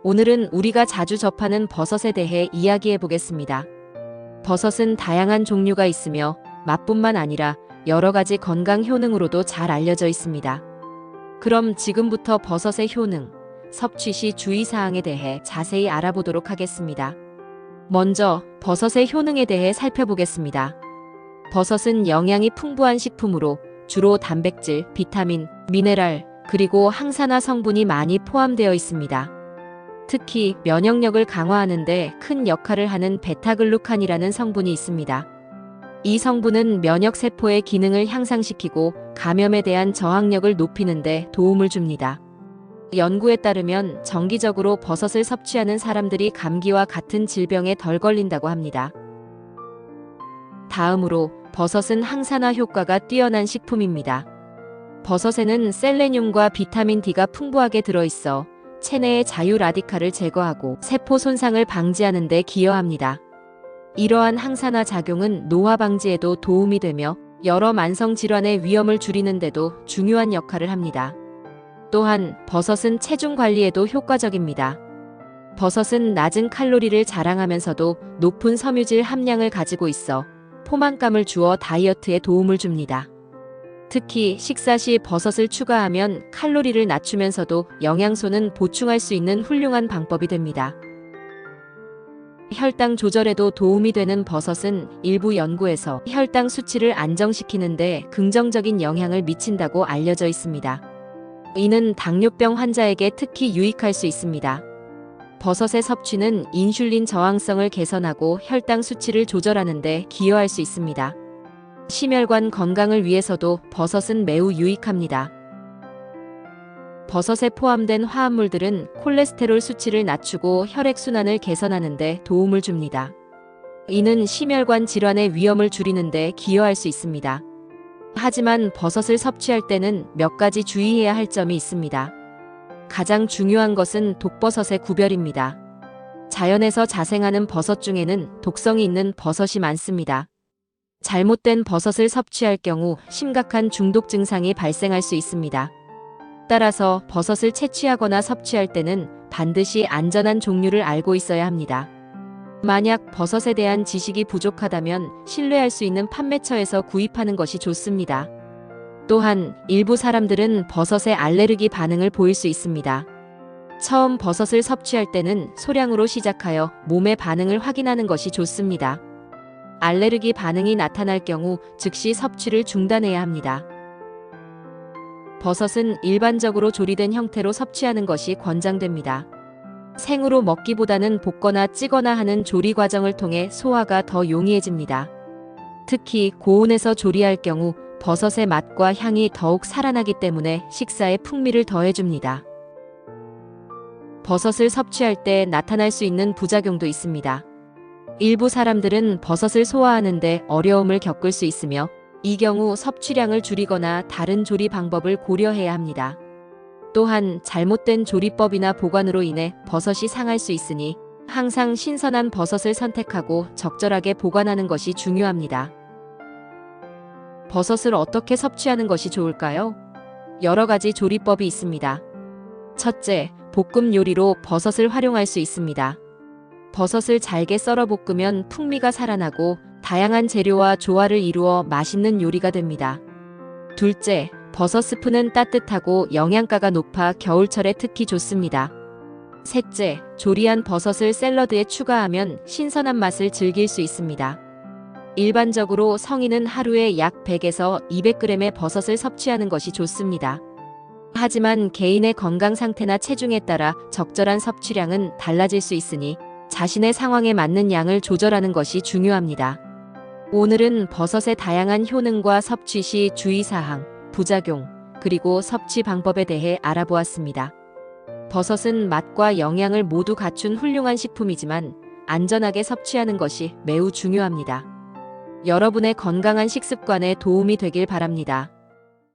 오늘은 우리가 자주 접하는 버섯에 대해 이야기해 보겠습니다. 버섯은 다양한 종류가 있으며 맛뿐만 아니라 여러 가지 건강 효능으로도 잘 알려져 있습니다. 그럼 지금부터 버섯의 효능, 섭취 시 주의사항에 대해 자세히 알아보도록 하겠습니다. 먼저 버섯의 효능에 대해 살펴보겠습니다. 버섯은 영양이 풍부한 식품으로 주로 단백질, 비타민, 미네랄, 그리고 항산화 성분이 많이 포함되어 있습니다. 특히 면역력을 강화하는 데 큰 역할을 하는 베타글루칸이라는 성분이 있습니다. 이 성분은 면역세포의 기능을 향상시키고 감염에 대한 저항력을 높이는 데 도움을 줍니다. 연구에 따르면 정기적으로 버섯을 섭취하는 사람들이 감기와 같은 질병에 덜 걸린다고 합니다. 다음으로 버섯은 항산화 효과가 뛰어난 식품입니다. 버섯에는 셀레늄과 비타민 D가 풍부하게 들어있어 체내의 자유 라디칼을 제거하고 세포 손상을 방지하는 데 기여합니다. 이러한 항산화 작용은 노화 방지에도 도움이 되며 여러 만성 질환의 위험을 줄이는 데도 중요한 역할을 합니다. 또한 버섯은 체중 관리에도 효과적입니다. 버섯은 낮은 칼로리를 자랑하면서도 높은 섬유질 함량을 가지고 있어 포만감을 주어 다이어트에 도움을 줍니다. 특히 식사 시 버섯을 추가하면 칼로리를 낮추면서도 영양소는 보충할 수 있는 훌륭한 방법이 됩니다. 혈당 조절에도 도움이 되는 버섯은 일부 연구에서 혈당 수치를 안정시키는 데 긍정적인 영향을 미친다고 알려져 있습니다. 이는 당뇨병 환자에게 특히 유익할 수 있습니다. 버섯의 섭취는 인슐린 저항성을 개선하고 혈당 수치를 조절하는 데 기여할 수 있습니다. 심혈관 건강을 위해서도 버섯은 매우 유익합니다. 버섯에 포함된 화합물들은 콜레스테롤 수치를 낮추고 혈액순환을 개선하는 데 도움을 줍니다. 이는 심혈관 질환의 위험을 줄이는 데 기여할 수 있습니다. 하지만 버섯을 섭취할 때는 몇 가지 주의해야 할 점이 있습니다. 가장 중요한 것은 독버섯의 구별입니다. 자연에서 자생하는 버섯 중에는 독성이 있는 버섯이 많습니다. 잘못된 버섯을 섭취할 경우 심각한 중독 증상이 발생할 수 있습니다. 따라서 버섯을 채취하거나 섭취할 때는 반드시 안전한 종류를 알고 있어야 합니다. 만약 버섯에 대한 지식이 부족하다면 신뢰할 수 있는 판매처에서 구입하는 것이 좋습니다. 또한 일부 사람들은 버섯에 알레르기 반응을 보일 수 있습니다. 처음 버섯을 섭취할 때는 소량으로 시작하여 몸의 반응을 확인하는 것이 좋습니다. 알레르기 반응이 나타날 경우 즉시 섭취를 중단해야 합니다. 버섯은 일반적으로 조리된 형태로 섭취하는 것이 권장됩니다. 생으로 먹기보다는 볶거나 찌거나 하는 조리 과정을 통해 소화가 더 용이해집니다. 특히 고온에서 조리할 경우 버섯의 맛과 향이 더욱 살아나기 때문에 식사에 풍미를 더해줍니다. 버섯을 섭취할 때 나타날 수 있는 부작용도 있습니다. 일부 사람들은 버섯을 소화하는데 어려움을 겪을 수 있으며 이 경우 섭취량을 줄이거나 다른 조리 방법을 고려해야 합니다. 또한 잘못된 조리법이나 보관으로 인해 버섯이 상할 수 있으니 항상 신선한 버섯을 선택하고 적절하게 보관하는 것이 중요합니다. 버섯을 어떻게 섭취하는 것이 좋을까요? 여러 가지 조리법이 있습니다. 첫째, 볶음 요리로 버섯을 활용할 수 있습니다. 버섯을 잘게 썰어 볶으면 풍미가 살아나고 다양한 재료와 조화를 이루어 맛있는 요리가 됩니다. 둘째, 버섯 스프는 따뜻하고 영양가가 높아 겨울철에 특히 좋습니다. 셋째, 조리한 버섯을 샐러드에 추가하면 신선한 맛을 즐길 수 있습니다. 일반적으로 성인은 하루에 약 100에서 200g의 버섯을 섭취하는 것이 좋습니다. 하지만 개인의 건강 상태나 체중에 따라 적절한 섭취량은 달라질 수 있으니 자신의 상황에 맞는 양을 조절하는 것이 중요합니다. 오늘은 버섯의 다양한 효능과 섭취 시 주의사항, 부작용, 그리고 섭취 방법에 대해 알아보았습니다. 버섯은 맛과 영양을 모두 갖춘 훌륭한 식품이지만 안전하게 섭취하는 것이 매우 중요합니다. 여러분의 건강한 식습관에 도움이 되길 바랍니다.